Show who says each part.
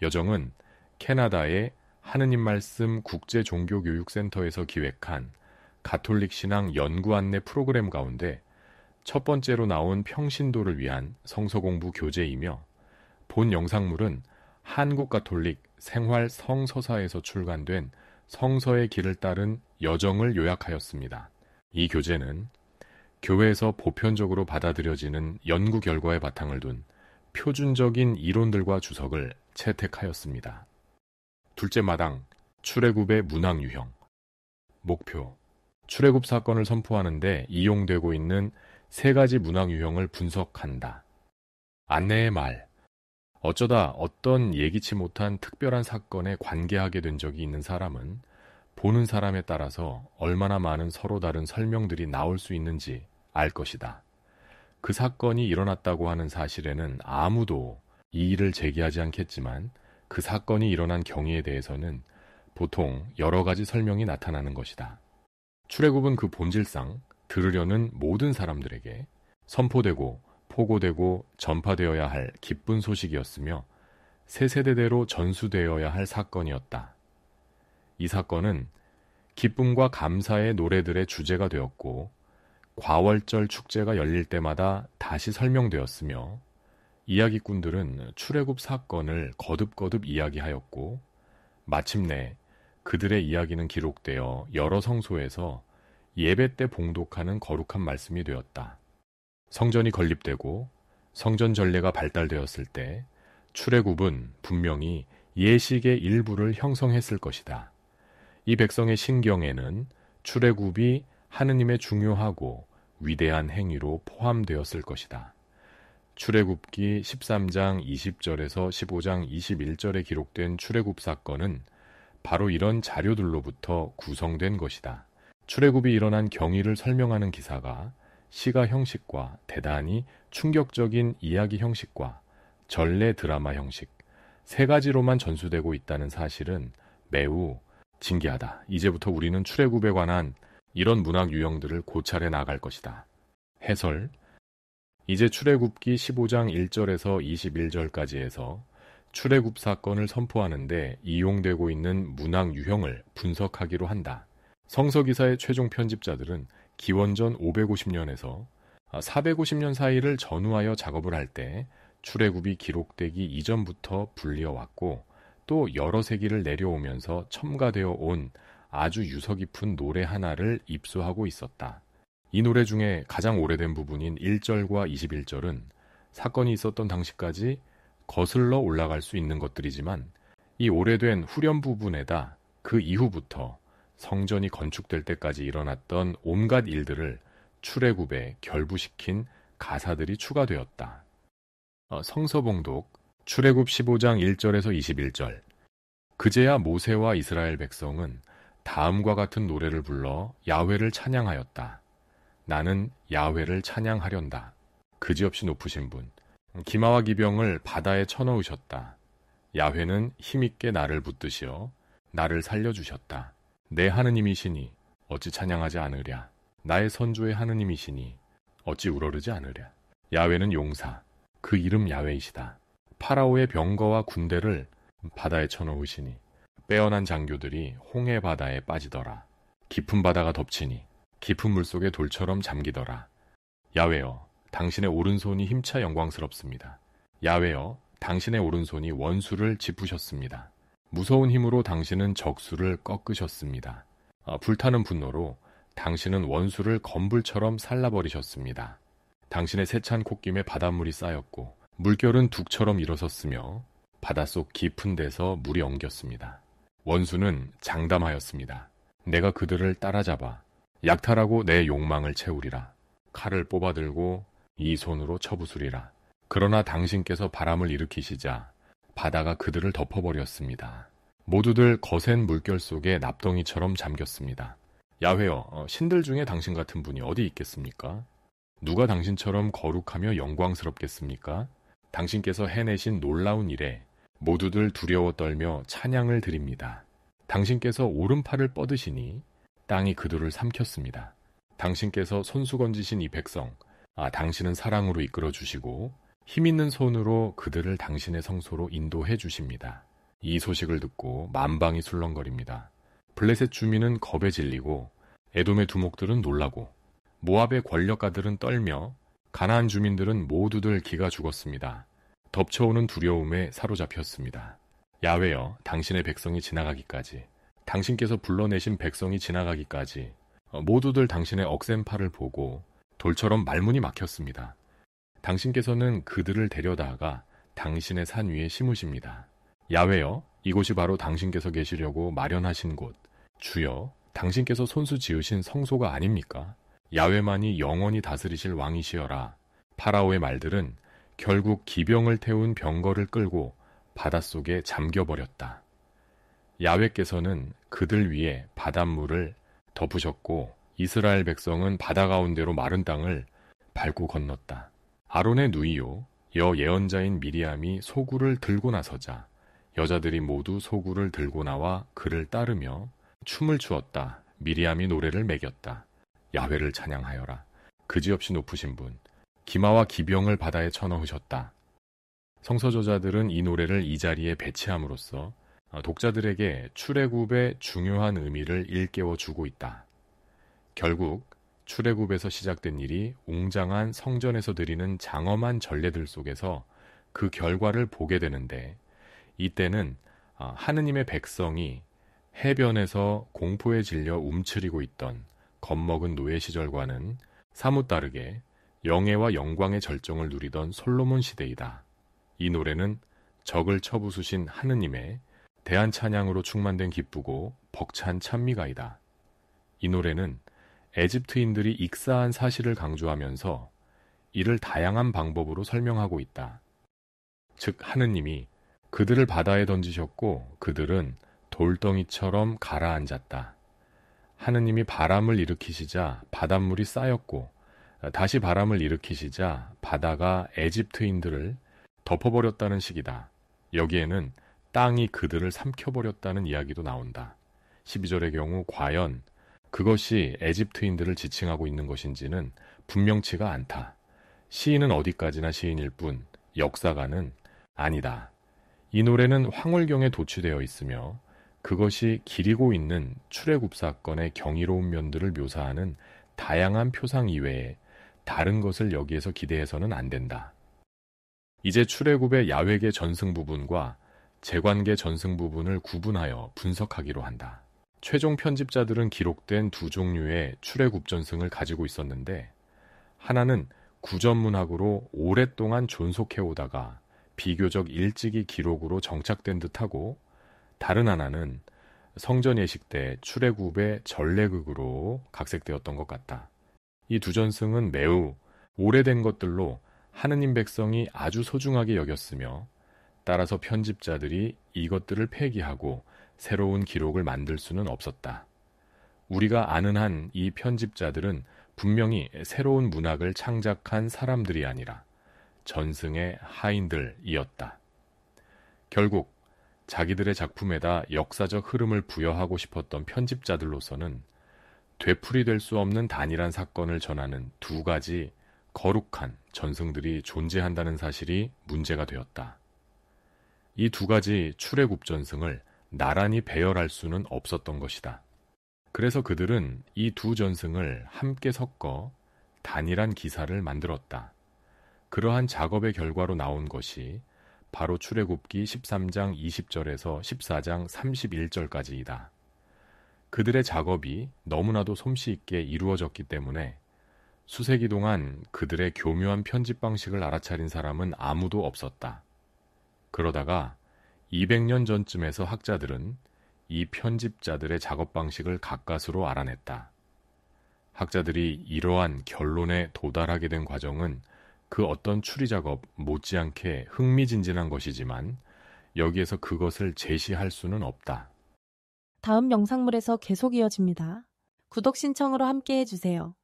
Speaker 1: 여정은 캐나다의 하느님 말씀 국제 종교교육센터에서 기획한 가톨릭 신앙 연구 안내 프로그램 가운데 첫 번째로 나온 평신도를 위한 성서 공부 교재이며, 본 영상물은 한국 가톨릭 생활 성서사에서 출간된 성서의 길을 따른 여정을 요약하였습니다. 이 교재는 교회에서 보편적으로 받아들여지는 연구 결과에 바탕을 둔 표준적인 이론들과 주석을 채택하였습니다. 둘째 마당, 출애굽의 문학 유형. 목표, 출애굽 사건을 선포하는 데 이용되고 있는 세 가지 문학 유형을 분석한다. 안내의 말, 어쩌다 어떤 예기치 못한 특별한 사건에 관계하게 된 적이 있는 사람은 보는 사람에 따라서 얼마나 많은 서로 다른 설명들이 나올 수 있는지 알 것이다. 그 사건이 일어났다고 하는 사실에는 아무도 이의를 제기하지 않겠지만, 그 사건이 일어난 경위에 대해서는 보통 여러 가지 설명이 나타나는 것이다. 출애굽은 그 본질상 들으려는 모든 사람들에게 선포되고 포고되고 전파되어야 할 기쁜 소식이었으며, 세 세대대로 전수되어야 할 사건이었다. 이 사건은 기쁨과 감사의 노래들의 주제가 되었고, 과월절 축제가 열릴 때마다 다시 설명되었으며, 이야기꾼들은 출애굽 사건을 거듭거듭 이야기하였고, 마침내 그들의 이야기는 기록되어 여러 성소에서 예배 때 봉독하는 거룩한 말씀이 되었다. 성전이 건립되고 성전 전례가 발달되었을 때 출애굽은 분명히 예식의 일부를 형성했을 것이다. 이 백성의 신경에는 출애굽이 하느님의 중요하고 위대한 행위로 포함되었을 것이다. 출애굽기 13장 20절에서 15장 21절에 기록된 출애굽 사건은 바로 이런 자료들로부터 구성된 것이다. 출애굽이 일어난 경위를 설명하는 기사가 시가 형식과 대단히 충격적인 이야기 형식과 전래 드라마 형식, 세 가지로만 전수되고 있다는 사실은 매우 진기하다. 이제부터 우리는 출애굽에 관한 이런 문학 유형들을 고찰해 나갈 것이다. 해설, 이제 출애굽기 15장 1절에서 21절까지에서 출애굽 사건을 선포하는데 이용되고 있는 문학 유형을 분석하기로 한다. 성서기사의 최종 편집자들은 기원전 550년에서 450년 사이를 전후하여 작업을 할 때 출애굽이 기록되기 이전부터 불리어왔고, 또 여러 세기를 내려오면서 첨가되어 온 아주 유서 깊은 노래 하나를 입수하고 있었다. 이 노래 중에 가장 오래된 부분인 1절과 21절은 사건이 있었던 당시까지 거슬러 올라갈 수 있는 것들이지만, 이 오래된 후렴 부분에다 그 이후부터 성전이 건축될 때까지 일어났던 온갖 일들을 출애굽에 결부시킨 가사들이 추가되었다. 성서봉독, 출애굽 15장 1절에서 21절. 그제야 모세와 이스라엘 백성은 다음과 같은 노래를 불러 야훼를 찬양하였다. 나는 야훼를 찬양하련다. 그지없이 높으신 분, 기마와 기병을 바다에 쳐넣으셨다. 야훼는 힘있게 나를 붙드시어 나를 살려주셨다. 내 하느님이시니 어찌 찬양하지 않으랴. 나의 선조의 하느님이시니 어찌 우러르지 않으랴. 야훼는 용사, 그 이름 야훼이시다. 파라오의 병거와 군대를 바다에 쳐넣으시니 빼어난 장교들이 홍해 바다에 빠지더라. 깊은 바다가 덮치니 깊은 물속에 돌처럼 잠기더라. 야훼여, 당신의 오른손이 힘차 영광스럽습니다. 야훼여, 당신의 오른손이 원수를 짚으셨습니다. 무서운 힘으로 당신은 적수를 꺾으셨습니다. 불타는 분노로 당신은 원수를 검불처럼 살라버리셨습니다. 당신의 세찬 콧김에 바닷물이 쌓였고 물결은 둑처럼 일어섰으며 바닷속 깊은 데서 물이 엉겼습니다. 원수는 장담하였습니다. 내가 그들을 따라잡아 약탈하고 내 욕망을 채우리라. 칼을 뽑아들고 이 손으로 쳐부수리라. 그러나 당신께서 바람을 일으키시자 바다가 그들을 덮어버렸습니다. 모두들 거센 물결 속에 납덩이처럼 잠겼습니다. 야훼여, 신들 중에 당신 같은 분이 어디 있겠습니까? 누가 당신처럼 거룩하며 영광스럽겠습니까? 당신께서 해내신 놀라운 일에 모두들 두려워 떨며 찬양을 드립니다. 당신께서 오른팔을 뻗으시니 땅이 그들을 삼켰습니다. 당신께서 손수건지신 이 백성, 당신은 사랑으로 이끌어 주시고 힘있는 손으로 그들을 당신의 성소로 인도해 주십니다. 이 소식을 듣고 만방이 술렁거립니다. 블레셋 주민은 겁에 질리고 에돔의 두목들은 놀라고 모압의 권력가들은 떨며 가나안 주민들은 모두들 기가 죽었습니다. 덮쳐오는 두려움에 사로잡혔습니다. 야훼여, 당신의 백성이 지나가기까지, 당신께서 불러내신 백성이 지나가기까지 모두들 당신의 억센 팔을 보고 돌처럼 말문이 막혔습니다. 당신께서는 그들을 데려다가 당신의 산 위에 심으십니다. 야훼여, 이곳이 바로 당신께서 계시려고 마련하신 곳, 주여, 당신께서 손수 지으신 성소가 아닙니까? 야훼만이 영원히 다스리실 왕이시여라. 파라오의 말들은 결국 기병을 태운 병거를 끌고 바닷속에 잠겨버렸다. 야훼께서는 그들 위에 바닷물을 덮으셨고 이스라엘 백성은 바다 가운데로 마른 땅을 밟고 건넜다. 아론의 누이요 여 예언자인 미리암이 소구를 들고 나서자 여자들이 모두 소구를 들고 나와 그를 따르며 춤을 추었다. 미리암이 노래를 매겼다. 야훼를 찬양하여라. 그지없이 높으신 분, 기마와 기병을 바다에 쳐넣으셨다. 성서저자들은 이 노래를 이 자리에 배치함으로써 독자들에게 출애굽의 중요한 의미를 일깨워 주고 있다. 결국 출애굽에서 시작된 일이 웅장한 성전에서 드리는 장엄한 전례들 속에서 그 결과를 보게 되는데, 이때는 하느님의 백성이 해변에서 공포에 질려 움츠리고 있던 겁먹은 노예 시절과는 사뭇 다르게 영예와 영광의 절정을 누리던 솔로몬 시대이다. 이 노래는 적을 쳐부수신 하느님의 대한 찬양으로 충만된 기쁘고 벅찬 찬미가이다. 이 노래는 에집트인들이 익사한 사실을 강조하면서 이를 다양한 방법으로 설명하고 있다. 즉 하느님이 그들을 바다에 던지셨고 그들은 돌덩이처럼 가라앉았다. 하느님이 바람을 일으키시자 바닷물이 쌓였고 다시 바람을 일으키시자 바다가 에집트인들을 덮어버렸다는 식이다. 여기에는 땅이 그들을 삼켜버렸다는 이야기도 나온다. 12절의 경우 과연 그것이 에집트인들을 지칭하고 있는 것인지는 분명치가 않다. 시인은 어디까지나 시인일 뿐 역사가는 아니다. 이 노래는 황홀경에 도취되어 있으며 그것이 기리고 있는 출애굽 사건의 경이로운 면들을 묘사하는 다양한 표상 이외에 다른 것을 여기에서 기대해서는 안 된다. 이제 출애굽의 야훼계 전승 부분과 제관계 전승 부분을 구분하여 분석하기로 한다. 최종 편집자들은 기록된 두 종류의 출애굽 전승을 가지고 있었는데, 하나는 구전문학으로 오랫동안 존속해오다가 비교적 일찍이 기록으로 정착된 듯하고, 다른 하나는 성전 예식 때 출애굽의 전래극으로 각색되었던 것 같다. 이 두 전승은 매우 오래된 것들로 하느님 백성이 아주 소중하게 여겼으며, 따라서 편집자들이 이것들을 폐기하고 새로운 기록을 만들 수는 없었다. 우리가 아는 한 이 편집자들은 분명히 새로운 문학을 창작한 사람들이 아니라 전승의 하인들이었다. 결국 자기들의 작품에다 역사적 흐름을 부여하고 싶었던 편집자들로서는 되풀이될 수 없는 단일한 사건을 전하는 두 가지 거룩한 전승들이 존재한다는 사실이 문제가 되었다. 이 두 가지 출애굽 전승을 나란히 배열할 수는 없었던 것이다. 그래서 그들은 이 두 전승을 함께 섞어 단일한 기사를 만들었다. 그러한 작업의 결과로 나온 것이 바로 출애굽기 13장 20절에서 14장 31절까지이다. 그들의 작업이 너무나도 솜씨 있게 이루어졌기 때문에 수세기 동안 그들의 교묘한 편집 방식을 알아차린 사람은 아무도 없었다. 그러다가 200년 전쯤에서 학자들은 이 편집자들의 작업 방식을 가까스로 알아냈다. 학자들이 이러한 결론에 도달하게 된 과정은 그 어떤 추리 작업 못지않게 흥미진진한 것이지만 여기에서 그것을 제시할 수는 없다.
Speaker 2: 다음 영상물에서 계속 이어집니다. 구독 신청으로 함께 해주세요.